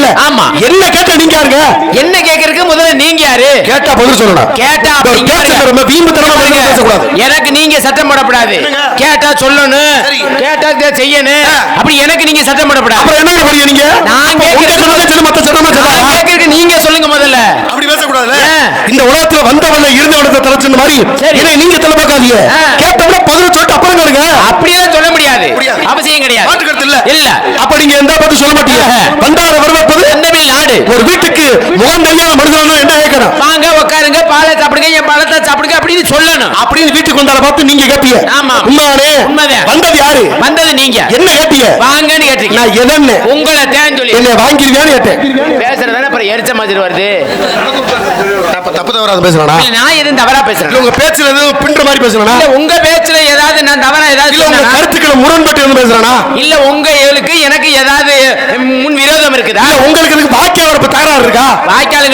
இல்ல. ஆமா. என்ன கேட்ட நீங்க யாருங்க? என்ன கேக்குறதுக்கு முதல்ல நீங்க யாரு? கேட்டா பதில் சொல்லணும். கேட்டா ரொம்ப வீம்புத்தனமா பேசக்கூடாது. எனக்கு நீங்க சட்டம் போடக்கூடாது. கேட்டா சொல்லணும், கேட்டா செய்யணும். அப்படி எனக்கு நீங்க சட்டம் போடக்கூடாது. அப்புறம் என்ன பண்ணீங்க நீங்க? நான் கேக்குறது மத்த சட்டமா கேக்குறதுக்கு நீங்க சொல்லுங்க முதல்ல. அப்படி பேசக்கூடாதுல. இந்த உலகத்துல வந்தவன இருந்தவனத்தை தலைச்சுன மாதிரி இதை நீங்க தலைப்பாக்காதீங்க. கேட்டவன பதில் சொல்லிட்டு அப்புறம் கேளுங்க. அப்படியே சொல்ல முடியாது. அவசியம் கிடையாது. மாற்றுக்கிறது இல்ல. இல்ல. அப்ப நீங்க எந்த பதில் சொல்ல மாட்டீங்க. வந்தார வரவேற்பது அந்தவில் நாடு. ஒரு வீட்டுக்கு முகம் தெரியாத மனிதன் என்ன கேட்கணும்? வாங்க உட்காருங்க, பாலை சாப்பிடுங்க, என் பழத்தை சாப்பிடுங்க அப்படின்னு சொல்லணும். அப்படின்னு வீட்டுக்கு வந்தால பார்த்து நீங்க கேட்பீங்க. ஆமா. உண்மைதானே? உண்மைதான். வந்தது யாரு? வந்தது நீங்க. என்ன கேட்டீங்க? வாங்கன்னு கேட்டீங்க. நான் எதன்னு உங்களை தேன் சொல்லி என்ன வாங்கிருவியான்னு கேட்டேன். பேசுறதானே அப்புறம் எரிச்ச மாதிரி வருது. தப்பு தவறாத பேசுறானா? நான் எதுவும் தவறா பேசுறேன்? உங்க பேச்சுல எதுவும் பின்ற மாதிரி பேசுறானா? இல்ல உங்க பேச்சுல ஏதாவது நான் தவறா ஏதாவது இல்ல உங்க கருத்துக்களை முரண்பட்டு இருந்து பேசுறானா? இல்ல உங்களுக்கு எனக்கு ஏதாவது முன் விரோதம் இருக்குதா? இல்ல உங்களுக்கு இதுக்கு வாக்கிய வரப்பு தகராறு இருக்கா? வாய்க்கால்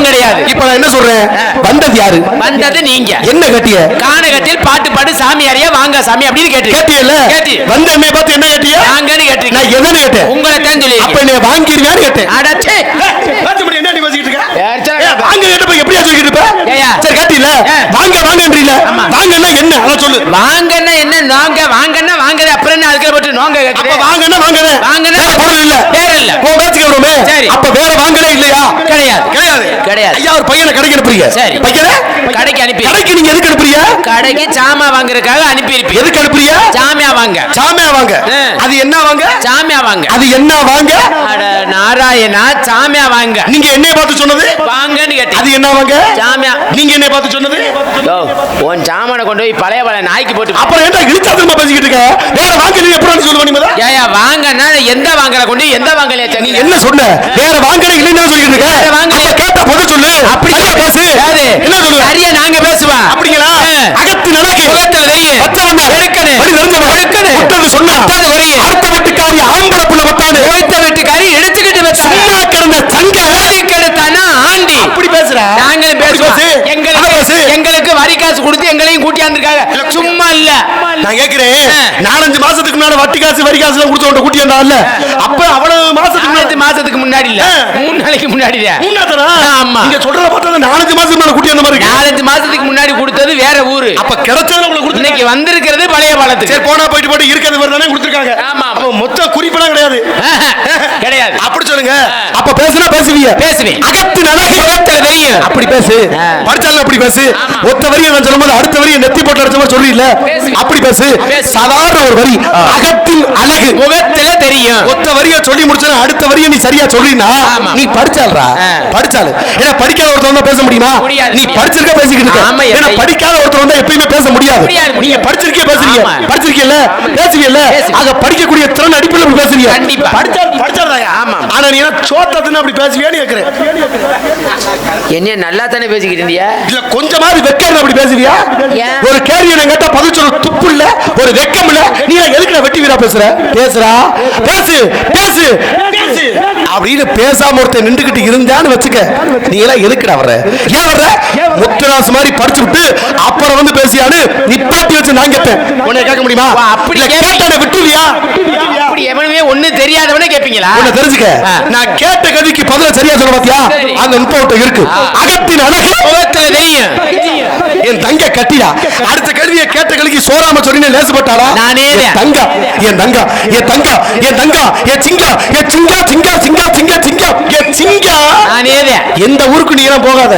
கிடையாது. இப்ப நான் என்ன சொல்றேன்? வந்தது யாரு? வந்தது நீங்க. என்ன கேட்டிய? கானகத்தில் பாட்டு பாடு சாமியாரியா வாங்க சாமி அப்படின்னு கேட்டியல்ல? வந்து என்னை பார்த்து என்ன கேட்டிய? வாங்கன்னு கேட்டீங்க. நான் எதன்னு கேட்டேன்? உங்களை தான் சொல்லி. அப்ப என்ன வாங்கிருவியான்னு கேட்டேன். அடச்சே. என்ன நீ பேசிட்டு இருக்க? வாங்க கேட்டப்ப எப்படியா சொல்லிட்டு இருப்ப? சரி கேட்டில? வாங்க வாங்கன்றீல. வாங்கன்னா என்ன? அத சொல்லு. வாங்கன்னா என்ன? வாங்கன்னா வாங்கதே அப்புறம் என்ன அதுக்கு போட்டு நோங்க கேக்குறே. அப்ப வாங்கன்னா வாங்கதே. வாங்கன்னா பொருள் இல்ல. பேர் இல்ல. உன் பேச்சுக்கு வருமே. சரி. அப்ப வேற வாங்கவே இல்லையா? கிடையாது. ஐயா ஒரு பையனை கடைக்கு அனுப்புறீங்க. சரி. பையனை கடைக்கு அனுப்பி. கடைக்கு நீங்க எதுக்கு அனுப்புறீங்க? கடைக்கு சாமா வாங்குறதுக்காக அனுப்பி இருப்பீங்க. எதுக்கு அனுப்புறீங்க? சாமியா வாங்க. சாமியா வாங்க. அது என்ன வாங்க? சாமியா வாங்க. அது என்ன வாங்க? அட நாராயணா, சாமியா வாங்க. நீங்க என்னைய பார்த்து சொன்னது? வாங்கன்னு கேட்டீங்க. அது என்ன வாங்க? சாமியா. நீங்க என்னைய பார்த்து சொன்னது? உன் சாமான கொண்டு போய் பழைய நாய்க்கு போட்டு. அப்புறம் என்ன இழுச்சாதமா பேசிக்கிட்டு இருக்க? வேற வாங்க நீ எப்பறம் சொல்லுவ நீ மொத? ஏயா வாங்கனா எந்த வாங்கல கொண்டு எந்த வாங்கலையா? நீ என்ன சொன்ன? வேற வாங்கற இல்லைன்னு சொல்லிட்டு இருக்க. வேற வாங்க. அப்ப கேட்டா பதில் சொல்லு. அப்படியே பேசு. என்ன சொல்லுவ? சரியா நாங்க பேசுவா. அப்படிங்களா? அகத்து நடக்கு. முகத்துல வெய்ய. பச்சவண்ண. எடுக்கனே. அடி நெருங்கவா. எடுக்கனே. முட்டது சொன்னா. அது ஒரே. அடுத்த வீட்டுக்காரி ஆம்பள புள்ள வட்டானே. போய்த்த வீட்டுக்காரி எடுத்துக்கிட்டு வச்சா. சும்மா கிடந்த சங்க ஓடி கிடத்தானா ஆண்டி. அப்படி பேசுற. நாங்களும் பேசுவோம். எங்களுக்கு வரி காசு கொடுத்து எங்களையும் கூட்டியாந்துருக்காங்க. சும்மா இல்ல. நான் கேக்குறேன் 4-5 மாசத்துக்கு முன்னாடி வட்டி காசு வரி காசுல கொடுத்து கூட்டியாந்தால அப்ப அவ்வளவு மாசத்துக்கு முன்னாடி இல்ல 3 நாளைக்கு முன்னாடி தான். ஆமா. நீங்க சொல்றத பார்த்தா 4-5 மாசத்துக்கு முன்னாடி கூட்டியாந்த மாதிரி 4-5 மாசத்துக்கு முன்னாடி கொடுத்தது வேற ஊரு. அப்ப கிடைச்சது உங்களுக்கு கொடுத்து இன்னைக்கு வந்திருக்கிறது பழைய பாலத்துக்கு. சரி போனா போயிட்டு இருக்கிறது வேற தானே கொடுத்திருக்காங்க. ஆமா. அப்ப மொத்த குறிப்பெல்லாம் கிடையாது. அப்படி சொல்லுங்க. அப்ப பேசுனா பேசுவீங்க. பேசுவேன். அகத்து நடக்கு. முகத்துல தெரியும். அப்படி பேசு. படிச்சாலும் அப்படி பேசு. ஒத்த வரியை நான் சொல்லும்போது அடுத்த வரியை நெத்தி போட்டு அடிச்ச மாதிரி சொல்றீல்ல. அப்படி பேசு. சாதாரண ஒரு வரி. அகத்தின் அழகு முகத்துல தெரியும். ஒத்த வரியை சொல்லி முடிச்சா அடுத்த வரியை நீ சரியா சொல்றீனா நீ படிச்சால்றா. படிச்சாலு. ஏன்னா படிக்காத ஒருத்தவங்க பேச முடியுமா? நீ படிச்சிருக்க பேசிக்கிட்டு இருக்க. ஏன்னா படிக்காத ஒருத்தவங்க எப்பயுமே பேச முடியாது. நீங்க படிச்சிருக்கே பேசுறீங்க. படிச்சிருக்கீல்ல பேசுவீல்ல. ஆக படிக்கக்கூடிய திறன் அடிப்படையில் பேசுறீங்க. கண்டிப்பா. படிச்சாதாயா? ஆமா. ஆனா நீ என்ன சோத்தத்துன்னு அப்படி பேசுவியான்னு கேக்குறேன். என்ன நல்லா தானே பேசிக்கிட்டு இருந்தியா? இல்ல கொஞ்சமாவது வெக்கம் அப்படி பேசுவியா? ஒரு கேள்வி நான் கேட்டா பதில் சொல்ல துப்பு இல்ல, ஒரு வெக்கம் இல்ல. நீ எதுக்கு வெட்டி வீரா பேசுற? பேசுறா பேசு பேசு பேசு அப்படின்னு பேசாம ஒருத்தன் நின்றுகிட்டு இருந்தான்னு வச்சுக்க. நீ எல்லாம் எதுக்குடா வர்ற? ஏன் வர்ற? முத்துராசு மாதிரி படிச்சு விட்டு அப்புறம் வந்து பேசியான்னு நிப்பாட்டி வச்சு நான் கேட்பேன். உன்னை கேட்க முடியுமா? அப்படி கேட்டான விட்டுவியா? அப்படி எவனுமே ஒண்ணு தெரியாதவனே கேட்பீங்களா? உன்னை தெரிஞ்சுக்க. நான் கேட்ட கதைக்கு பதில சரியா சொல்ல பாத்தியா? அந்த நுட்பம் இருக்கு. அகத்தின் அழகு முகத்துல தெரியும். என் தங்க கட்டியா அடுத்த கேள்வியை கேட்ட கல்விக்கு சோறாம சொல்லி லேசுப்பட்டாளா? நானே தங்கா என் தங்கா என் தங்கா என் தங்கா என் சிங்கா என் சிங்கா சிங்கா சிங்கா சிங்கா சிங்கா என் சிங்கா நானே. எந்த ஊருக்கு நீ எல்லாம் போகாத.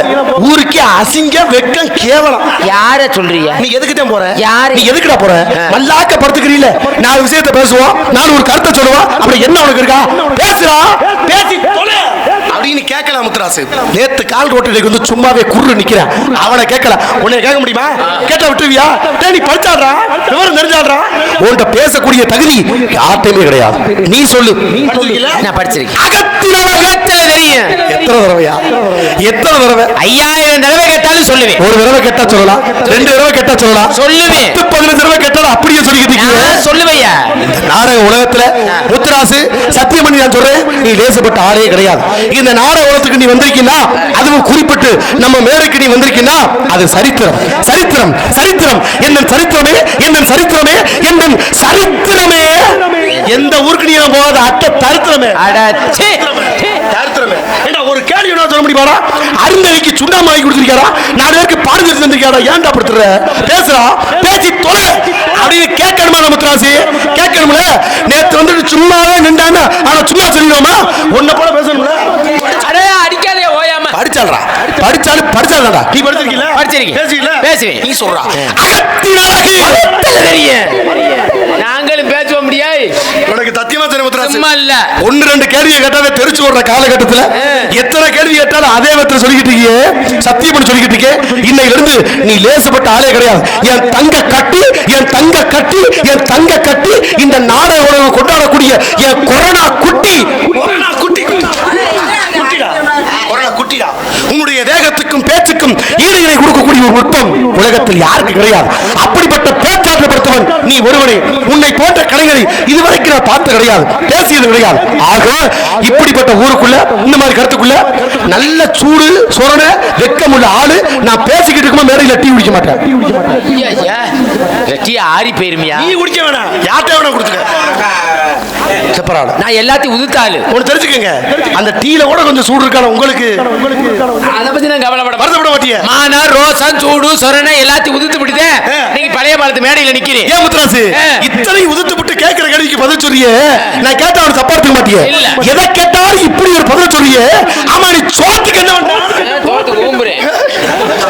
ஊருக்கே அசிங்க வெக்கம் கேவலம். யார சொல்றீங்க? நீ எதுக்கிட்ட போற? யாரு? நீ எதுக்குடா போற? மல்லாக்க படுத்துக்கிறீல. 4 விஷயத்தை பேசுவோம், 4 ஒரு கருத்தை சொல்லுவோம். அப்படி என்ன உனக்கு இருக்கா? பேசுறா பேசி தொலை அப்படின்னு கேட்கலாம். முத்துராசு நேத்து கால் ரோட்டில் வந்து சும்மாவே குறு நிக்கிறேன். அவனை கேட்கல. உன்னை கேட்க முடியுமா? கேட்ட விட்டுருவியா? நீ படிச்சாடுறா, விவரம் தெரிஞ்சாடுறா. உன்கிட்ட பேசக்கூடிய தகுதி யார்ட்டையுமே கிடையாது. நீ சொல்லு. நான் படிச்சிருக்கேன். அகத்தில தெரியும். எத்தனை தடவையா? எத்தனை தடவை? 5000 தடவை கேட்டாலும் சொல்லுவேன். ஒரு தடவை கேட்டா சொல்லலாம், 2 தடவை கேட்டா சொல்லலாம், சொல்லுவேன். 10-15 தடவை கேட்டாலும் அப்படியே சொல்லிக்கிட்டு சொல்லுவையா? நாடக உலகத்துல முத்துராசு சத்தியமணி நான் சொல்றேன், நீ லேசப்பட்ட ஆளே கிடையாது. இந்த நாடக உலகத்துக்கு நீ வந்திருக்கீன்னா, அதுவும் குறிப்பிட்டு நம்ம மேடைக்கு நீ வந்திருக்கீன்னா அது சரித்திரம் சரித்திரம் சரித்திரம். என்ன சரித்திரமே என்ன சரித்திரமே என்ன சரித்திரமே. எந்த ஊருக்கு நீ போகாத அட்ட தரித்திரமே. ஒரு கேள்வி என்ன சொல்ல முடியுமாடா? அருந்ததிக்கு சுண்ணாம்பு வாங்கி கொடுத்துருக்காரா? 4 பேருக்கு பாடு சொல்லி தந்திருக்காரா? ஏன்டா படுத்துற? பேசுறா, பேசி தொலை அப்படின்னு கேட்கணுமா? நம்ம திராசி கேட்கணும்ல. நேத்து வந்துட்டு சும்மாவே நின்றாங்க, ஆனா சும்மா சொல்லிடுவோமா? ஒன்ன போல பேசணும்ல. அடிக்காதே ஓயாம படிச்சாலடா, படிச்சாலடா. நீ படிச்சிருக்கீல? படிச்சிருக்கீங்க, பேசுவேன். நீ சொல்றா அகத்தின் அழகு நாங்களும் பேச முடியாது. உனக்கு தத்தியமா தெரியும். சும்மா இல்ல, 1-2 கேள்வியை கேட்டாலே தெரிச்சு ஓடுற காலகட்டத்துல எத்தனை கேள்வி கேட்டாலும் அதே விதத்துல சொல்லிக்கிட்டு இருக்கியே, சத்தியம் பண்ணி சொல்லிக்கிட்டு இருக்கே. இன்னையில இருந்து நீ லேசப்பட்ட ஆளே கிடையாது. என் தங்க கட்டி, என் தங்க கட்டி, என் தங்க கட்டி, இந்த நாடக உணவு கொண்டாடக்கூடிய என் கொரோனா குட்டி, கொரோனா குட்டி, குட்டிடா. உன்னுடைய தேகத்துக்கும் பேச்சுக்கும் ஈடுகளை கொடுக்கக்கூடிய ஒரு நுட்பம் உலகத்தில் யாருக்கு கிடையாது. அப்படிப்பட்ட பேச்சாற்றல் படுத்தவன் நீ ஒருவனே. உன்னை போன்ற கலைஞரை இதுவரைக்கும் நான் பார்த்து கிடையாது, பேசியது கிடையாது. ஆக இப்படிப்பட்ட ஊருக்குள்ள இந்த மாதிரி கருத்துக்குள்ள நல்ல சூடு சொரண வெக்கமுள்ள ஆளு நான் பேசிக்கிட்டு இருக்கும்போது மேடையில டீ குடிக்க மாட்டேன். டீ ஆறி போயிருமியா? நீ குடிக்க வேணாம், யார்கிட்ட வேணா குடுத்துக்க. நான் எல்லாத்தையும் உதுத்தாளு ஒன்னு தெரிஞ்சுக்கங்க, அந்த டீல கூட கொஞ்சம் சூடு இருக்கான உங்களுக்கு. அத பத்தி நான் கவலைப்பட மாட்டிய. மானா ரோசன் சூடு சொரணை எல்லாத்தையும் உதுத்து விட்டுதே. நீங்க பழைய பாலத்து மேடையில நிக்கிறீங்க. ஏன் முத்துராசு இத்தனை உதுத்து விட்டு கேட்கிற கேள்விக்கு பதில் சொல்றியே? நான் கேட்டா அவன் தப்பா எடுத்துக்க மாட்டியே. எதை கேட்டாலும் இப்படி ஒரு பதில் சொல்றியே. ஆமா, நீ சோத்துக்கு என்ன பண்ண? சோத்துக்கு ஊம்புறேன்.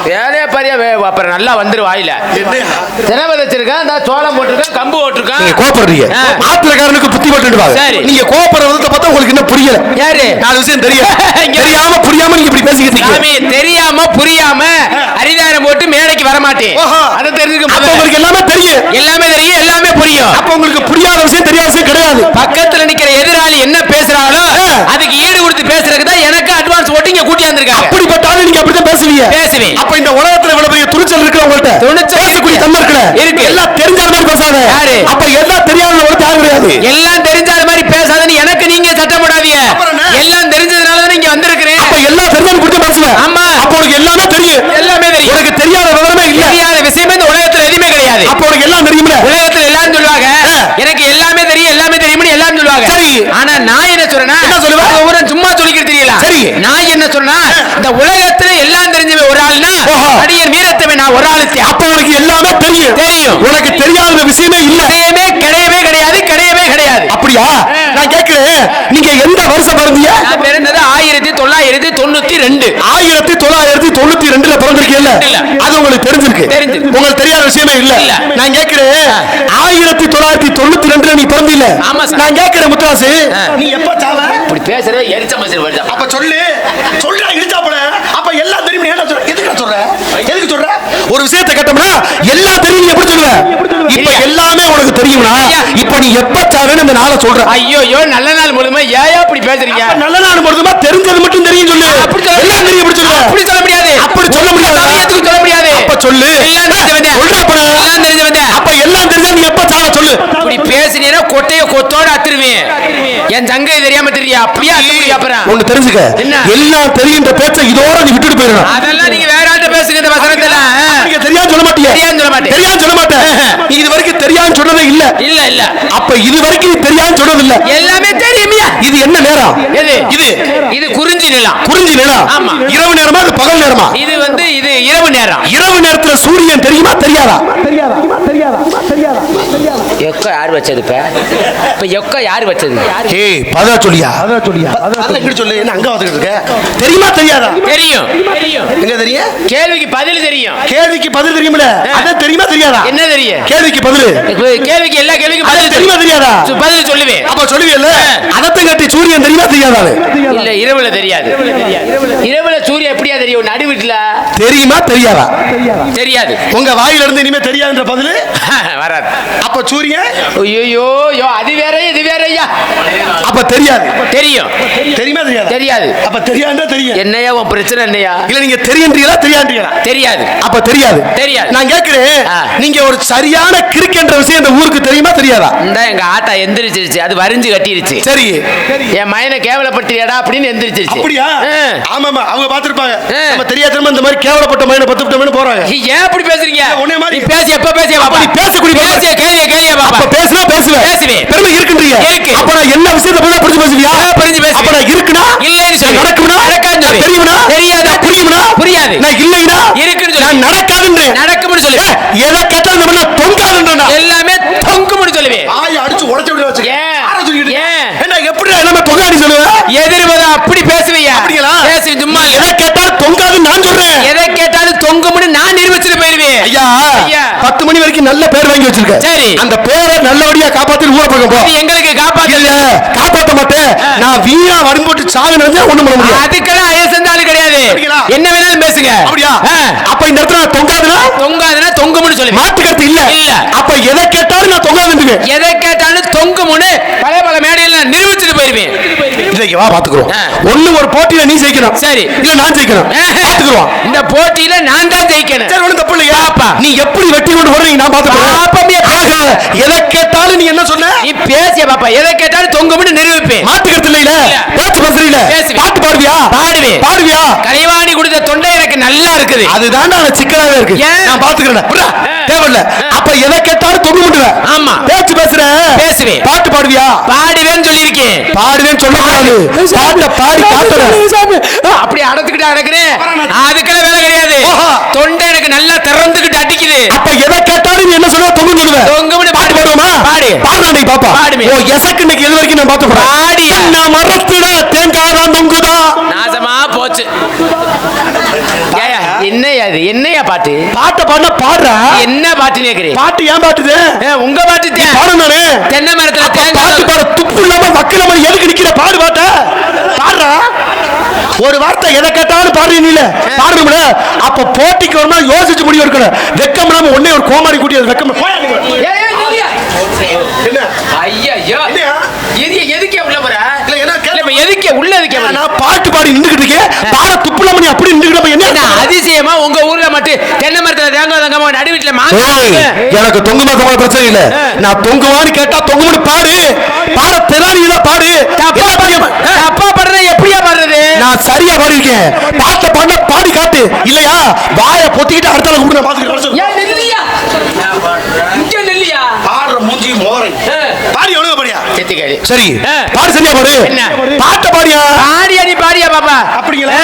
வேலைய பாரியா அப்புறம் நல்லா வந்துரு வாயில. தினவ வச்சிருக்கேன், அந்த சோளம் போட்டிருக்கேன், கம்பு போட்டிருக்கேன். கோபப்படுறீங்க. ஆத்திரக்காரனுக்கு புத்தி போட்டுடுவாங்க. நீங்க கோபப்படுற விதத்தை பார்த்தா உங்களுக்கு என்ன புரியல? யாரு 4 விஷயம் தெரியும். தெரியாம புரியாம நீங்க இப்படி பேசிக்கிட்டு இருக்கீங்க. தெரியாம புரியாம அரிதாரம் போட்டு மேடைக்கு வர மாட்டேன். அதை தெரிஞ்சுக்க உங்களுக்கு எல்லாமே தெரியும், எல்லாமே தெரியும், எல்லாமே புரியும். அப்ப உங்களுக்கு புரியாத விஷயம் தெரியாத விஷயம் கிடையாது. பக்கத்துல நிக்கிற எதிராளி என்ன பேசுறாங்களோ அதுக்கு ஈடு கொடுத்து பேசுறதுக்கு தான் எனக்கு அட்வான்ஸ் போட்டு இங்க கூட்டி வந்திருக்காங்க. அப்படிப்பட்டாலும் நீங்க அப்படிதான் பேசுவீங்க. பேசுவேன். அப்ப இந்த உலகத்துல இவ்வளவு பெரிய துணிச்சல் இருக்கு உங்கள்ட்ட. பேசக்கூடிய தன்மை இருக்கு. எல்லாம் தெரிஞ்ச மாதிரி பேசாத. யாரு? அப்ப எல்லாம் தெரியாத ஒருத்தர் யாரும் கிடையாது. எல்லாம் தெரிஞ்சாத மாதிரி பேசாதன்னு எனக்கு நீங்க சட்டம் போடாதீங்க. எல்லாம் தெரிஞ்சதுனால தான் நீங்க வந்திருக்கிறேன். அப்ப எல்லாம் தெரிஞ்சது கொடுத்து பேசுவேன். ஆமா, அப்ப உனக்கு எல்லாமே தெரியும். எல்லாமே தெரியும். உனக்கு தெரியாத விவரமே இல்ல. தெரியாத விஷயமே இந்த உலகத்துல எதுவுமே கிடையாது. அப்ப உனக்கு எல்லாம் தெரியும்ல. உலகத்துல எல்லாரும் சொல்லுவாங்க எனக்கு எல்லாமே தெரியும், எல்லாமே தெரியும்னு எல்லாரும் சொல்லுவாங்க. சரி, ஆனா நான் என்ன சொல்றேன்னா, என்ன சொல்லுவேன்? ஒவ்வொரு சும்மா சொல்லிக்கிட்டு தெரியல. சரி, நான் என்ன சொல்றேன்னா, இந்த உலகத்துல எல்லாம் தெரிஞ்சவன் ஒரு ஆள்னா அடியர் வீரத்தவன் நான் ஒரு ஆளு. அப்ப உனக்கு எல்லாமே தெரியும். தெரியும். உனக்கு தெரியாத விஷயமே இல்ல. விஷயமே கிடையவே கிடையாது, கிடையவே கிடையாது. அப்படியா? நான் கேட்கிறேன், நீங்க எந்த வருஷம் பிறந்தீங்க? நான் பிறந்தது 1992. 1992ல பிறந்திருக்கீங்கல்ல, அது உங்களுக்கு தெரிஞ்சிருக்கு. உங்களுக்கு தெரியாத விஷயமே இல்ல. நான் கேட்கிறேன், 1992ல நீ பிறந்தீல. ஆமா, நான் கேட்கிறேன் முத்துராசு, நீ எப்ப சாவ? இப்படி பேசுற எரிச்ச மனுஷன் வருது. அப்ப சொல்றா இடிச்சாப்பல. அப்ப எல்லாம் தெரியும். ஏன் சொல்ற? எதுக்கு சொல்ற? எதுக்கு சொல்ற? ஒரு விஷயத்தை கேட்டோம்னா எல்லாம் தெரியும் நீ எப்படி சொல்லுவ? இப்ப எல்லாமே உனக்கு தெரியும்னா இப்ப நீ எப்ப சாவேன்னு அந்த நாளை சொல்ற. ஐயோ, நல்ல நாள் முழுமை ஏன் அப்படி பேசுறீங்க? நல்ல நாள் முழுமா தெரிஞ்சது மட்டும் தெரியும் சொல்லு. அப்படி எல்லாம் தெரியும் எப்படி சொல்லுவ? அப்படி சொல்ல முடியாது. அப்படி சொல்ல முடியாது. சொல்ல முடியாது. அப்ப சொல்லு. எல்லாம் தெரிஞ்சு வந்தேன். எல்லாம் தெரிஞ்சு வந்தேன். அப்ப எல்லாம் தெரிஞ்சா நீ எப்ப சாவ சொல்லு. இப்படி பேசினீனா கொட்டைய கொத்தோட அத்துருவேன். என் தங்கை தெரியாம தெரியா? அப்படியே அத்துறியா? அப்புறம் ஒன்னு தெரிஞ்சுக்க, எல்லாம் தெரியுன்ற பேச்சை இதோட நீ விட்டுட்டு போயிடணும். அதெல்லாம் நீங்க வேற ஆட்ட பேசுங்க. இந்த வசனத்துல நீங்க தெரியாம சொல்ல மாட்டீங்க. தெரியாம சொல்ல மாட்டேன். தெரியாம சொல்ல மாட்டேன். நீ இது வரைக்கும் தெரியாம சொன்னதே இல்ல. இல்ல இல்ல. அப்ப இது வரைக்கும் நீ தெரியாம சொன்னது இல்ல. எல்லாமே தெரியுமியா? இது என்ன நேரம்? இது குறிஞ்சி நிலம். குறிஞ்சி நிலம். ஆமா. இரவு நேரமா அது பகல் நேரமா? இது இரவு நேரம். இரவு நேரத்துல சூரியன் தெரியுமா தெரியாதா? எக்க யார் வச்சது? இப்ப எக்க யார் வச்சது? ஏய் பதா சொல்லியா? அத எங்க சொல்லு. என்ன அங்க வந்துட்டு இருக்க? தெரியுமா தெரியாதா? தெரியும். எங்க தெரியும்? கேள்விக்கு பதில் தெரியும். கேள்விக்கு பதில் தெரியும்ல? அத தெரியுமா தெரியாதா? என்ன தெரியும்? கேள்விக்கு பதில். கேள்விக்கு எல்லா கேள்விக்கும் பதில் தெரியுமா தெரியாதா? பதில் சொல்லுவேன். அப்ப சொல்லுவீல்ல, அதத்தை கட்டி சூரியன் தெரியுமா தெரியாதா? இல்ல, இரவுல தெரியாது. இரவுல சூரியன் எப்படியா தெரியும்? நடு வீட்டுல தெரியுமா தெரியாதா? தெரியாது. உங்க வாயில இருந்து இனிமே தெரியாதுன்ற பதில் வராது. அப்ப சூரியன் ஐயோ அது வேற இது வேறயா? அப்ப தெரியாது. தெரியும். தெரியுமா தெரியாது? தெரியாது. அப்ப தெரியாதுன்னா தெரியும். என்னையா உன் பிரச்சனை? என்னையா? இல்ல நீங்க தெரியுன்றீங்களா தெரியாதுன்றீங்களா? தெரியாது. அப்ப தெரியாது. தெரியாது. நான் கேக்குறேன், நீங்க ஒரு சரியான கிறுக்கன்ற விஷயம் இந்த ஊருக்கு தெரியுமா தெரியாதா? இந்த எங்க ஆட்டா எந்திரிச்சிருச்சு. அது வரிஞ்சு கட்டிருச்சு. சரி, என் மயனை கேவலப்பட்டியடா அப்படின்னு எந்திரிச்சிருச்சு. அப்படியா? ஆமாமா, அவங்க பாத்துருப்பாங்க. நம்ம தெரியாதமா இந்த மாதிரி கேவலப்பட்ட மயனை பத்து விட்டோம்னு போறாங்க. ஏன் அப்படி பேசுறீங்க? உன்னை மாதிரி பேசி எப்ப பேசிய பாப்பா? நீ பேசக்கூடிய பேசிய கேள்விய பாப்பா. அப்ப பேசுவேன். பேசுவேன். பெருமை இருக்குன்றீங்க. இருக்கு. இருக்கு. அப்ப நான் என்ன விஷயத்தை போய் புரிஞ்சு பேசுவியா? புரிஞ்சு பேசு. அப்ப நான் இருக்குனா இல்லைன்னு சொல்லு. நடக்கும்னா நடக்காதுன்னு சொல்லு. தெரியும்னா தெரியாது. புரியும்னா புரியாது. நான் இல்லைனா இருக்குன்னு சொல்லு. நான் நடக்காதுன்னு நடக்கும்னு சொல்லு. எதை கேட்டாலும் நம்ம தொங்காதுன்றா. எல்லாமே தொங்கும்னு சொல்லுவே. ஆய் அடிச்சு உடைச்சு விட வச்சு. ஏன்? யார சொல்லிட்டு? ஏன்? என்ன எப்படி எல்லாமே தொங்காடி சொல்லுவ? எதிர்வத அப்படி பேசுவியா? அப்படிங்களா? பேசி சும்மா எதை கேட்டாலும் தொங்காதுன்னு நான் சொல்றேன். எதை கேட்டாலும் தொங்கும்னு நான் நிரூபிச்சிட்டு போயிருவேன். ஐயா ஐயா. 10 மணி வரைக்கும் நல்ல பேர் வாங்கி வச்சிருக்க. சரி. அந்த பேரை நல்லபடியா காப்பாத்தி ஊர பக்கம் போ. இது எங்களுக்கு காப்பாத்து. இல்ல காப்பாத்த மாட்டேன். நான் வீணா வரும்போட்டு சாக நினைச்சா ஒண்ணும் பண்ண முடியாது. அதுக்கெல்லாம் அயசந்தாலும் கிடையாது. அப்படிங்களா? என்ன வேணாலும் பேசுங்க. அப்படியா? அப்ப இந்த இடத்துல நான் தொங்காதுனா தொங்கும்னு சொல்லு. மாட்டு கருத்து இல்ல. இல்ல. அப்ப எதை கேட்டாலும் நான் தொங்காதுன்னு. எதை கேட்டாலும் தொங்கும்னு பல மேடையில நான் நிரூபிச்சிட்டு போயிருவேன். இல்லைங்க வா பாத்துக்குறோம். ஒண்ணு ஒரு போட்டியில நீ ஜெயிக்கணும். சரி. இல்ல நான் ஜெயிக்கணும். பாத்துக்குறோம். இந்த போட்டியில நான் தான் ஜெயிக்கணும். சரி ஒண்ணும் தப்பு இல்லையா? நீ எப்படி வெட்டி கொண்டு வர்றீங்க நான் பாத்துக்குறேன். எதை கேட்டாலும் நீ என்ன சொன்ன? நீ பேசிய பாப்பா. எதை கேட்டாலும் தொங்கும்னு நிரூபிப்பேன். மாட்டு கருத்து இல்ல. பேச்சு பேசுறீல. பாட்டு பாடுவியா? பாடுவேன். பாடுவியா? கலைவாணி கொடுத்த தொண்டை எனக்கு நல்லா இருக்குது. அதுதான் நான் சிக்கலாவே இருக்கு. நான் பாத்துக்கிறேன். தேவையில்ல. அப்ப எதை கேட்டாலும் தொங்கு முட்டுவேன். ஆமா. பேச்சு பேசுவேன். பாட்டு பாடுவியா? பாடுவேன்னு சொல்லியிருக்கேன். பாடுவேன்னு சொல்லக்கூடாது. பாட்ட பாடி காட்டுறேன். அப்படி அடத்துக்கிட்டு அடக்குறேன். அதுக்கெல்லாம் வேலை கிடையாது. தொண்டை எனக்கு நல்லா திறந்துகிட்டு அடிக்குது. அப்ப எதை கேட்டாலும் நீ என்ன சொல்லுவ? தொங்கு சொல்லுவேன். தொங்கும்னு பாட்டு பாடுவோமா? பாடு. பாடுறேன் பாப்பா. பாடுவேன். ஓ எசக்கு இன்னைக்கு எது வரைக்கும் நான் பாத்து போறேன். பாடியா? நான் மரத்திட தேங்காதான் தொங்குதா. நாசமா போச்சு. என்னையா இது? என்னையா பாட்டு? பாட்ட பாடுனா பாடுற. என்ன பாட்டு கேக்குறீங்க? பாட்டு ஏன் பாட்டுது? உங்க பாட்டு பாடும் நானே. தென்னை மரத்துல பாட்டு பாட துப்பு இல்லாம வக்கல மாதிரி எதுக்கு நிக்கிற? பாடு பாட்ட பாடுறா. ஒரு வார்த்தை எதை கேட்டாலும் பாடுறீ நீல பாடுறோம்ல. அப்ப போட்டிக்கு வருமா யோசிச்சு முடிவு இருக்கணும். வெக்கம் இல்லாம ஒன்னே ஒரு கோமாரி கூட்டி வெக்கம். எதுக்கே உள்ள போற? எதுக்கே உள்ள நான் பாட்டு பாடி நின்றுகிட்டு இருக்கேன். பாட துப்புல மணி அப்படி நின்றுகிட்ட என்ன அதிசயமா உங்க ஊர்ல மட்டும் தென்னை மரத்துல தேங்காய் தங்கமா நடு வீட்டுல எனக்கு தொங்கு மாசமான பிரச்சனை இல்ல. நான் தொங்குவான்னு கேட்டா தொங்குன்னு பாடு. பாட தெரானியில பாடு. அப்பா பாடுற எப்படியா பாடுறது? நான் சரியா பாடிருக்கேன். பாட்ட பாட பாடி காட்டு. இல்லையா வாய பொத்திக்கிட்டு அடுத்த நாள் கூட பாத்துக்கிறேன். பாடுற மூஞ்சி மோரை பாடி எவ்வளவு பாடியா? சரி பாடு சரியா பாடு. பாட்ட பாடியா? பாடியா நீ பாடியா பாப்பா? அப்படிங்களா?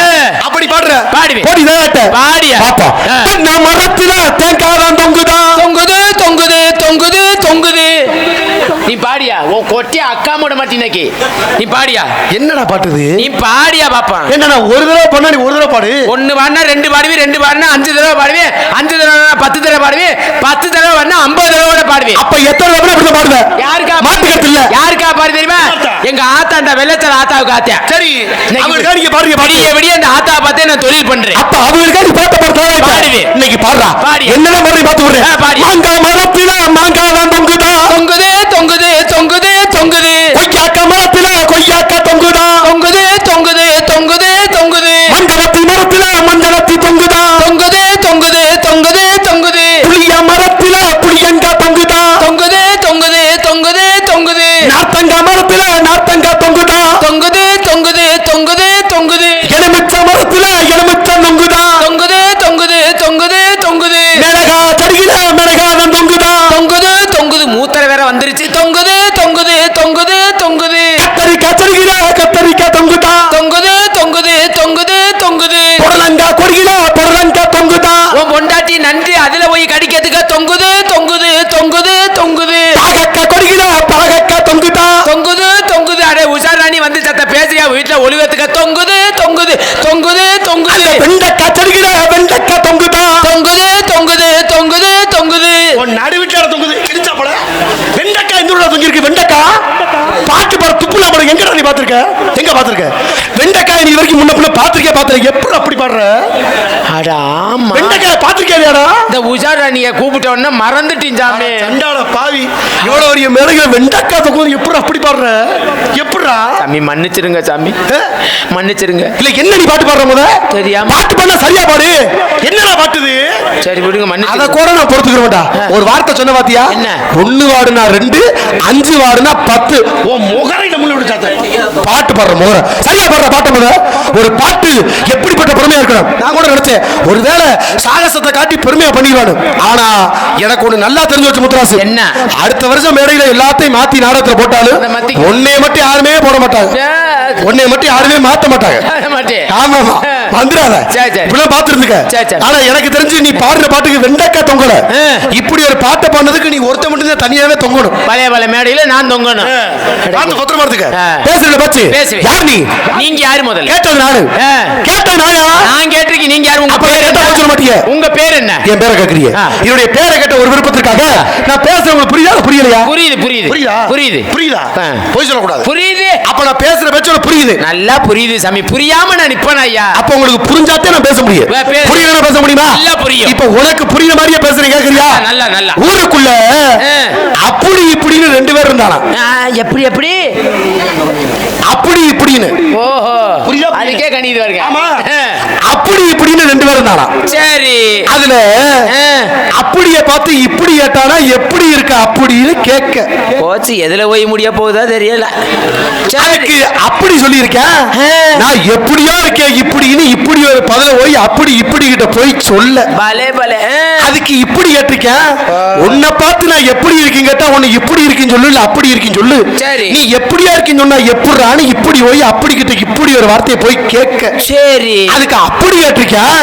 அப்படி பாடுற பாடுவே. போடி தான் பாடியா பாப்பா. நான் மரத்துல தேங்காதான் தொங்குதா. தொங்குது தொங்குது தொங்குது தொங்குது. நீ பாடியா? ஓ கொட்டி அக்கா மூட மாட்டினக்கு. நீ பாடியா? என்னடா பாட்டுது? நீ பாடியா பாப்பா? என்னடா ஒரு தடவை பண்ணா நீ ஒரு தடவை பாடு. ஒன்னு பாடினா 2 பாடுவே. 2 பாடினா 5 தடவை பாடுவே. 5 தடவை 10 தடவை பாடுவே. 10 தடவை பாடினா 50 தடவை பாடுவே. அப்ப எத்தனை தடவை அப்படி பாடுவேன்? யாருக்கா மாட்டு கட்டு இல்ல. யாருக்கா பாடு தெரியுமா? எங்க ஆத்தாண்ட வெள்ளச்சல ஆத்தாவுக்கு ஆத்தியா. சரி அவங்களுக்கா நீங்க பாடுங்க. விடிய விடிய அந்த ஆத்தா பார்த்தே நான் தொழில் பண்றேன். அப்ப அவங்களுக்கா நீ பாட்ட பாடுறேன். பாடுவேன். இன்னைக்கு பாடுறா. என்னென்ன பாடுறீ பாத்து விடுறேன். மாங்கா மரத்துல மாங்காதான் தொங்குதா. தொங்குது தொங்குது தொங்குது தொங்குது. கொய்யாக்கா மரத்துல கொய்யாக்கா தொங்குதா. தொங்குது தொங்குது தொங்குது தொங்குது. மஞ்சளத்தி மரத்துல மஞ்சளத்தி தொங்குதா. தொங்குது தொங்குது தொங்குது தொங்குது. புளிய மரத்துல புளியங்கா தொங்குதா. தொங்குது தொங்குது தொங்குது தொங்குது. நார்த்தங்கா மரத்துல நார்த்தங்கா தொங்குதா. தொங்குது தொங்குது தொங்குது தொங்குது. எலுமிச்ச மரத்துல எலுமிச்சம் தொங்குதா. தொங்குது தொங்குது தொங்குது தொங்குது. மிளகா தருகிற மிளகாதான் தொங்குதா. தொங்குது தொங்குது. மூத்தர வேற வந்துருச்சு. தொங்குது தொங்குது தொங்குது தொங்குது. கத்தரிக்கா தருகிற கத்தரிக்கா தொங்குதா. தொங்குது தொங்குது தொங்குது தொங்குது. புடலங்கா கொடுகிற புடலங்கா தொங்குதா. உன் பொண்டாட்டி நன்றி அதுல போய் கடிக்கிறதுக்கு தொங்குது தொங்குது தொங்குது தொங்குது. பாகக்கா கொடுகிற பாகக்கா தொங்குதா. தொங்குது தொங்குது. அடே உஷாராணி வந்து சத்த பேசியா வீட்டுல ஒளிவத்துக்க. தொங்குது தொங்குது தொங்குது தொங்குது. வெண்டைக்கா தருகிற வெண்டைக்கா தொங்குதா. தொங்குது தொங்குது தொங்குது தொங்குது. நடு வீட்டுல தொங்குது. கிழிச்சா போல வெண்டைக்கா இந்த ஊர்ல தொங்கி இருக்கு. வெண்டைக்கா பாட்டு பாட துப்புல பாட எங்கடா நீ பாத்துருக்க? எங்க பாத்துருக்க? வெண்டைக்காய் நீ வரைக்கும் முன்ன பின்ன பாத்துருக்க. எப்படி அப்படி பாடுற? அடா ஆமா வெண்டைக்காய் பாத்துருக்கியாடா? இந்த உஷாராணிய கூப்பிட்ட உடனே மறந்துட்டீஞ்சாமே. சண்டால பாவி இவ்வளவு ஒரு மேடையில வெண்டைக்காய் தொங்குது. எப்படி அப்படி பாடுற? எப்படிடா? சாமி மன்னிச்சிருங்க சாமி மன்னிச்சிருங்க. இல்ல என்ன நீ பாட்டு பாடுற முத தெரியாம பாட்டு பண்ணா சரியா பாடு. என்னடா பாட்டுது? சரி விடுங்க மன்னிச்சு. அத கூட நான் பொறுத்துக்கிறேன்டா. ஒரு வார்த்தை சொன்ன பாத்தியா? என்ன? 1 வாடுனா 2 5 வாடுனா 10. ஓ முகரை நம்ம பாட்டு பாடுற முறை சரியா பாடுற பாட்டு முறை ஒரு பாட்டு எப்படிப்பட்ட பெருமையா இருக்கணும். நான் கூட நினைச்சேன் ஒருவேளை சாகசத்தை காட்டி பெருமையா பண்ணிடுவானு. ஆனா எனக்கு ஒண்ணு நல்லா தெரிஞ்சு வச்சு முத்துராசு, என்ன அடுத்த வருஷம் மேடையில எல்லாத்தையும் மாத்தி நாடகத்துல போட்டாலும் ஒன்னே மட்டும் யாருமே போட மாட்டாங்க, ஒன்னே மட்டும் யாருமே மாத்த மாட்டாங்க. ஆமா வந்துடாத இப்பெல்லாம் பாத்துருந்துக்க. ஆனா எனக்கு தெரிஞ்சு நீ பாடுற பாட்டுக்கு வெண்டக்கா தொங்கல, இப்படி ஒரு பாட்டை பாடுறதுக்கு நீ ஒருத்த மட்டும் தான் தனியாவே தொங்கணும். பழைய பழைய மேடையில நான் தொங்கணும். பேசுறத பத்தி யார் நீ? நீங்க யாரு முதல்ல? கேட்டது நானு. கேட்டது நானா? நான் கேட்டிருக்கேன். நீங்க யாரு? உங்க பேர் என்ன? சொல்ல மாட்டீங்க. உங்க பேர் என்ன? என் பேரை கேக்குறீங்க. என்னுடைய பேரை கேட்ட ஒரு விருப்பத்திற்காக நான் பேசுறது உங்களுக்கு புரியுதா புரியலையா? புரியுது புரியுது புரியுது புரியுதா? போய் சொல்ல கூடாது. புரியுது. அப்ப நான் பேசுற பேச்சோட புரியுது. நல்லா புரியுது சாமி. புரியாம நான் நிப்பேன் ஐயா. அப்ப உங்களுக்கு புரிஞ்சாதே நான் பேச முடியும். புரியல பேச முடியுமா? நல்லா புரியும். இப்ப உனக்கு புரியுற மாதிரியே பேசுறீங்க கேக்குறியா? நல்லா நல்லா. ஊருக்குள்ள அப்படி இப்படின்னு ரெண்டு பேர் இருந்தானா? எப்படி எப்படி அப்படி இப்படின்னு. ஓஹோ புரியுதா? அதுக்கே கணிது வருங்க. ஆமா அப்படி இப்படின்னு ரெண்டு பேர் இருந்தானா? சரி. அதுல அப்படியே பார்த்து இப்படி கேட்டானா எப்படி இருக்க அப்படின்னு கேட்க போச்சு. எதுல போய் முடிய போகுதா தெரியல. அதுக்கு அப்படி சொல்லி இருக்கேன் நான் எப்படியோ இருக்கேன் இப்படின்னு இப்படி ஒரு பதில போய் அப்படி இப்படி கிட்ட போய் சொல்ல பலே பலே. அதுக்கு இப்படி கேட்டிருக்கேன் உன்னை பார்த்து நான் எப்படி இருக்கேன் கேட்டா உன்னை இப்படி இருக்குன்னு சொல்லு இல்ல அப்படி இருக்குன்னு சொல்லு. சரி நீ எப்படியா இருக்குன்னு சொன்னா எப்படிறான்னு இப்படி போய் அப்படி கிட்ட இப்படி ஒரு வார்த்தையை போய் கேட்க. சரி அதுக்கு அப்படி கேட்டிருக்கேன்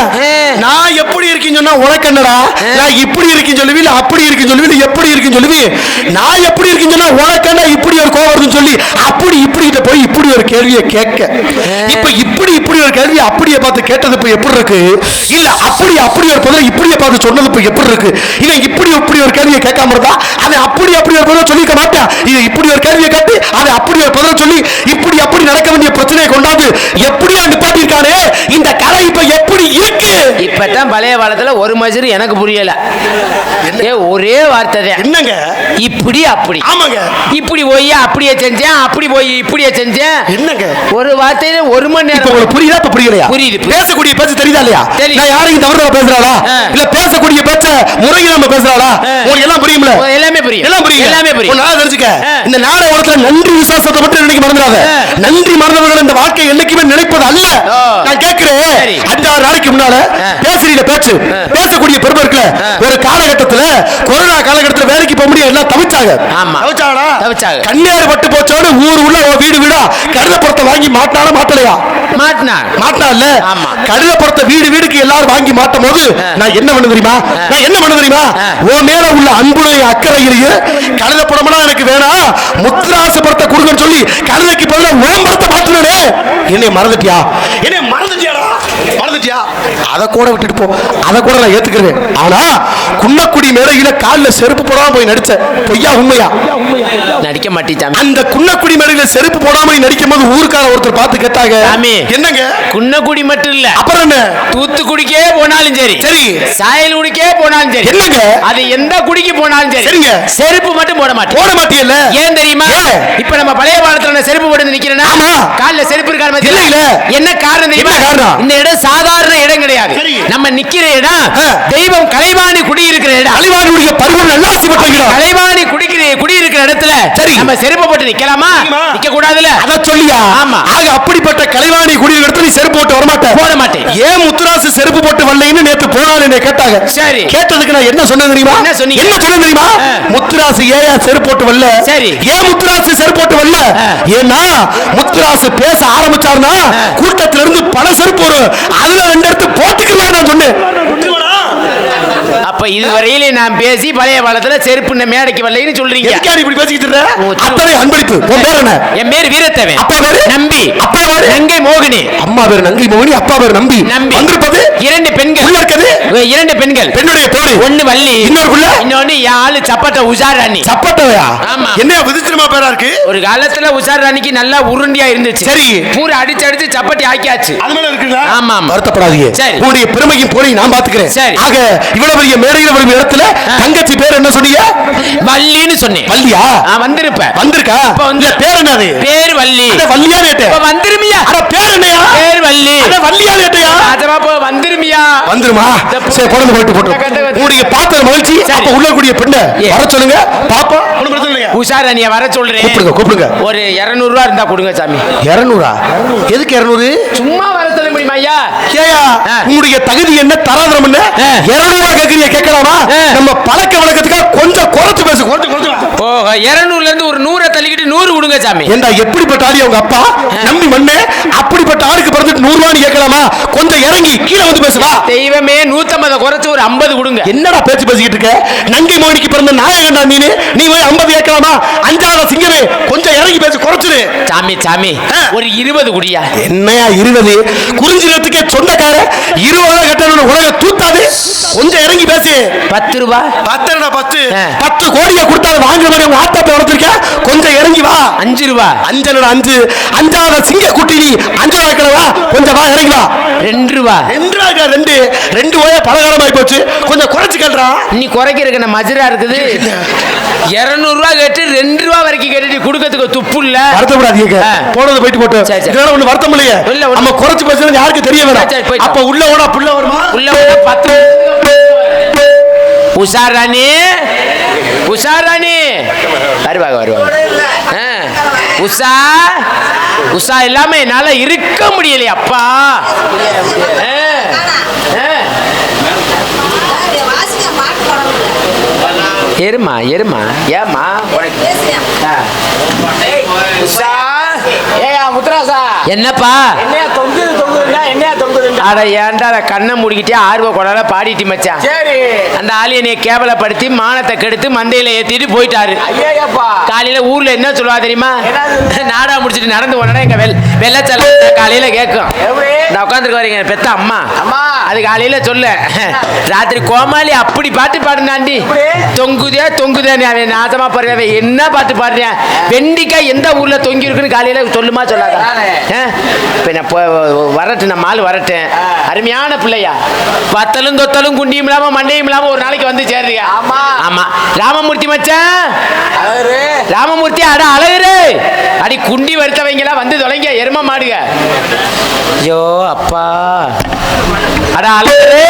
நான் எப்படி இருக்கேன்னு சொன்னா உனக்கு என்னடா நான் இப்படி இருக்குன்னு சொல்லுவி இல்ல அப்படி இருக்குன்னு சொல்லுவி இல்ல எப்படி இருக்குன்னு சொல்லுவி. நான் எப்படி இருக்குன்னு சொன்னா உனக்கு என்ன இப்படி ஒரு கோவம் வருதுன்னு சொல்லி அப்படி இப்படி கிட்ட போய் இப்படி ஒரு கேள்வியை கேட்க. இப்ப இப்படி இப்படி ஒரு கேள்வி அப்படியே பார்த்து கேட்டது இப்ப எப்படி இருக்கு இல்ல அப்படி அப்படி ஒரு பதில இப்படியே பார்த்து சொன்னது இப்ப எப்படி இருக்கு. இவன் இப்படி இப்படி ஒரு கேள்வியை கேட்காம இருந்தா அதை அப்படி அப்படி ஒரு பதில சொல்லிக்க மாட்டான். இது இப்படி ஒரு கேள்வியை கேட்டு அதை அப்படி ஒரு பதில சொல்லி இப்படி அப்படி நடக்க வேண்டிய பிரச்சனையை கொண்டாந்து எப்படியா நிப்பாட்டிருக்கானே இந்த கலை இப்ப எப்படி இருக்கு. இப்பதான் பழைய காலத்துல ஒரு மஜர் எனக்கு புரியல. ஒரே வார்த்தை என்னங்க இப்படி அப்படி. ஆமாங்க இப்படி போய் அப்படியே செஞ்சேன் அப்படி போய் இப்படியே செஞ்சேன். என்னங்க ஒரு வார்த்தையில ஒரு மணி நேரம் உங்களுக்கு புரியுதா? இப்ப புரியலையா? புரியுது. பேசக்கூடிய பேச்சு தெரியுதா இல்லையா? நான் யாரையும் தவறுதலா பேசுறாளா இல்ல பேசக்கூடிய பேச்ச முறையை நம்ம பேசுறாளா உங்களுக்கு எல்லாம் புரியும்ல? எல்லாமே புரியும். எல்லாம் புரியும். எல்லாமே புரியும். நான் தெரிஞ்சுக்க இந்த நாடகத்துல நன்றி விசுவாசத்தை மட்டும் என்னைக்கு மறந்துடாத. நன்றி மறந்தவர்கள் இந்த வாழ்க்கை என்னைக்குமே நினைப்பது அல்ல. நான் கேட்கிறேன் 5-6 நாளைக்கு முன்னால பேசுறீங்க பேச்சு பேசக்கூடிய பெருமை இருக்குல்ல. ஒரு காலகட்டத்துல கொரோனா காலகட்டத்துல வேலைக்கு போக முடியும் எல்லாம் தவிச்சாங்க. ஆமா தவிச்சாங்களா? தவிச்சாங்க. கண்ணீர் பட்டு போச்சோடு ஊர் உள்ள வீடு வீடா கழுதப்படத்தை வாங்கி மாட்டினால மாட்டலையா? மாட்டினா இல்ல. கழுதப்படத்தை வீடு வீடுக்கு எல்லாரும் வாங்கி மாட்டும் போது நான் என்ன பண்ண தெரியுமா? நான் என்ன பண்ண தெரியுமா? உன் மேல உள்ள அன்புடைய அக்கறையிலேயே கழுதப்படம்லாம் எனக்கு வேணாம் முத்துராசு படத்தை கொடுங்கன்னு சொல்லி கழுதைக்கு பதிலா ஓம் படத்தை மாட்டினே. என்னை மறந்துட்டியா? என்னை மறந்துட்டியாடா? மறந்துட்டியா? அதை கூட விட்டுட்டு போ. அதை கூட நான் ஏத்துக்கிறேன். ஆனா குன்னக்குடி மேடையில கால்ல செருப்பு போடாம போய் நடிச்ச பொய்யா உண்மையா? நடிக்க மாட்டேன். அந்த குன்னக்குடி மேடையில செருப்பு போடாம நடிக்கும் போது ஊருக்கார ஒருத்தர் பார்த்து கேட்டாங்க என்னங்க குன்னக்குடி மட்டும் இல்ல அப்புறம் என்ன தூத்துக்குடிக்கே போனாலும் சரி சரி சாயல்குடிக்கே போனாலும் சரி என்னங்க அது எந்த குடிக்கு போனாலும் சரி சரிங்க செருப்பு மட்டும் போட மாட்டீங்கல்ல. ஏன் தெரியுமா? இப்ப நம்ம பழைய காலத்துல செருப்பு போட்டு நிக்கிறேன்னா கால்ல செருப்பு இருக்காரு இல்ல என்ன காரணம் தெரியுமா? இந்த இடம் சாதாரண இடம் கிடையாது. நம்ம நிக்கிற இடம் தெய்வம் கலைவாணி குடி இருக்கிற இடம். கலைவாணியுடைய பருவம் நல்லா கலைவாணி குடி இருக்கிற இடத்துல சரி நம்ம செருப்பு போட்டு நிக்கலாமா? நிக்க கூடாதுல. அத சொல்லியா? ஆமா. ஆக அப்படிப்பட்ட கலைவாணி குடி இருக்கிற இடத்துல நீ செருப்பு போட்டு வர மாட்டே? போட மாட்டேன். ஏன் முத்துராசு செருப்பு போட்டு வரலைன்னு நேத்து போனாலும் என்ன கேட்டாங்க. சரி கேட்டதுக்கு நான் என்ன சொன்னேன் தெரியுமா? என்ன சொன்னீங்க? என்ன சொன்னேன் தெரியுமா? முத்துராசு ஏன் செருப்பு போட்டு வரல? சரி ஏன் முத்துராசு செருப்பு போட்டு வரல? ஏன்னா முத்துராசு பேச ஆரம்பிச்சாருன்னா கூட்டத்துல இருந்து பல செருப்பு வரும். அதுல 2 எடுத்து போட்டுக்கலாம் நான் சொன்னேன். அப்ப இதுவரையிலே நான் பேசி பழைய காலத்துல செருப்பு மேடைக்கு வரலைன்னு சொல்றீங்க. எதுக்கு இப்படி பேசிக்கிட்டு இருக்க? அத்தனை அன்பளிப்பு. உன் பேர் என்ன? என் பேர் வீரத்தேவன். அப்பா பேரு நம்பி. அப்பா பேரு நங்கை மோகினி. அம்மா பேரு நங்கை மோகினி. அப்பா பேரு நம்பி. வந்திருப்பது 2 பெண்கள். உள்ள இருக்குது 2 பெண்கள். பெண்ணுடைய பேரு ஒன்னு வள்ளி இன்னொரு புள்ள இன்னொன்னு யாழ் சப்பட்ட உஷாராணி. சப்பட்டவையா? ஆமா. என்ன விசித்திரமா பேரா இருக்கு. ஒரு காலத்துல உஷாராணிக்கு நல்லா உருண்டியா இருந்துச்சு. சரி பூரா அடிச்சு அடிச்சு சப்பட்டி ஆக்கியாச்சு. அது மேல இருக்குங்க. ஆமா வருத்தப்படாதீங்க. உங்களுடைய பெருமையும் போய் நான் பாத்துக்கிறேன். ஆக இவ்வளவு பெரிய மேடையில வரும் இடத்துல தங்கச்சி பேர் என்ன சொன்னீங்க? வள்ளின்னு சொன்னேன். வள்ளியா? வந்திருப்ப வந்திருக்கா? இப்ப வந்து பேர் என்னது? பேர் வள்ளி. அத வள்ளியா கேட்டே. இப்ப வந்திருமியா? அட பேர் என்னயா? பேர் வள்ளி. அத வள்ளியா கேட்டயா? அதமா போ வந்திருமியா? வந்துருமா? சரி குழந்தை போட்டு போட்டு. உங்களுக்கு பார்த்தது மகிழ்ச்சி. அப்ப உள்ள கூடிய பெண்ணை வர சொல்லுங்க பாப்பா. ஒண்ணு பிரச்சனை உஷாராணிய வர சொல்றேன். கூப்பிடுங்க. ஒரு 200 ரூபா இருந்தா கொடுங்க சாமி. 200? எதுக்கு 200? சும்மா வர சொல்ல முடியுமா ஐயா? ஏயா உங்களுடைய தகுதி என்ன, தராதரம் என்ன? 200 கேக்குறீங்க, கேட்கலாமா? நம்ம பழக்க வழக்கத்துக்காக கொஞ்சம் குறைச்சு பேசு. ஓ 200ல இருந்து ஒரு 100 தள்ளிக்கிட்டு 100 கொடுங்க சாமி. ஏண்டா எப்படிப்பட்ட ஆளு அவங்க அப்பா நம்பி மண்ணு, அப்படிப்பட்ட ஆளுக்கு பிறந்துட்டு 100 ரூபாய் கேட்கலாமா? கொஞ்சம் இறங்கி கீழே வந்து பேசுவா. தெய்வமே 150 குறைச்சு ஒரு 50 கொடுங்க. என்னடா பேச்சு பேசிக்கிட்டு இருக்க? நங்கை மோனிக்கு பிறந்த நாயகன்டா நீ போய் 50 கேட்கலாமா? அஞ்சாவது சிங்கமே கொஞ்சம் இறங்கி பேசி குறைச்சிரு. சாமி ஒரு 20 குடியா. என்னையா 20? குறிஞ்சிரத்துக்கே சொந்தக்கார 20 கட்டணும் உலக தூத்தாது. கொஞ்சம் இறங்கி பேசு. 10 ரூபா. 10 கோடியை கொடுத்தாலும் வாங்குற மாதிரி உங்க ஆத்தாப்பை வளர்த்துருக்க. கொஞ்சம் இறங்கி வா. 5 ரூபா. 5 அஞ்சாவது சிங்க குட்டி நீ 5 ரூபாய் கிளவா. கொஞ்சம் வா, இறங்கி வா. 2 ரூபா. 2 ஓய பலகாரமாய் போச்சு. கொஞ்சம் குறைச்சு கேள்றா. நீ குறைக்கிறதுக்கு நம்ம மஜரா இருக்குது. 200 ரூபா கேட்டு 2 ரூபா வரைக்கும் கேட்டு கொடுக்கறதுக்கு துப்பு இல்ல. வருத்தப்படாதீங்க, போனது போயிட்டு போட்டு. இதனால ஒண்ணு வருத்தம் இல்லையே. நம்ம குறைச்சு பேசுறது யாருக்கு தெரிய வேணாம். அப்ப உள்ள ஓடா புள்ள வருமா? உள்ள 10. உஷாராணி வருவாங்க. உஷா இல்லாம என்னால இருக்க முடியலையே அப்பா. எருமா ஏமா என்னப்பா அட ஏன்டா கண்ணை மூடிக்கிட்டே ஆர்வ கொடால பாடிட்டு மச்சான். அந்த ஆலியனை கேவலப்படுத்தி மானத்தை கெடுத்து மந்தையில ஏத்திட்டு போயிட்டாரு. காலையில ஊர்ல என்ன சொல்லுவா தெரியுமா? நாடா முடிச்சுட்டு நடந்து போனா எங்க வெள்ளச்சல காலையில கேட்கும். நான் உட்காந்துருக்கு வரீங்க பெத்த அம்மா. அது காலையில சொல்ல ராத்திரி கோமாளி அப்படி பாட்டு பாடுனாண்டி. தொங்குதே அவன் நாசமா பாடுற என்ன பாட்டு பாடுறேன். வெண்டிக்காய் எந்த ஊர்ல தொங்கி இருக்குன்னு காலையில சொல்லுமா சொல்லாத. வரட்டு நம்ம ஆள் வரட்டேன். அருமையான பிள்ளையா, வத்தலும் தொத்தலும் குண்டியும் இல்லாம மண்டையும் இல்லாம ஒரு நாளைக்கு வந்து சேருறியா? ஆமா ராமமூர்த்தி மச்சான். ராமமூர்த்தி அட அழகுரு அடி குண்டி வருத்தவங்களா வந்து தொலைங்க எரும மாடுங்க. ஐயோ அப்பா அட அழகுரு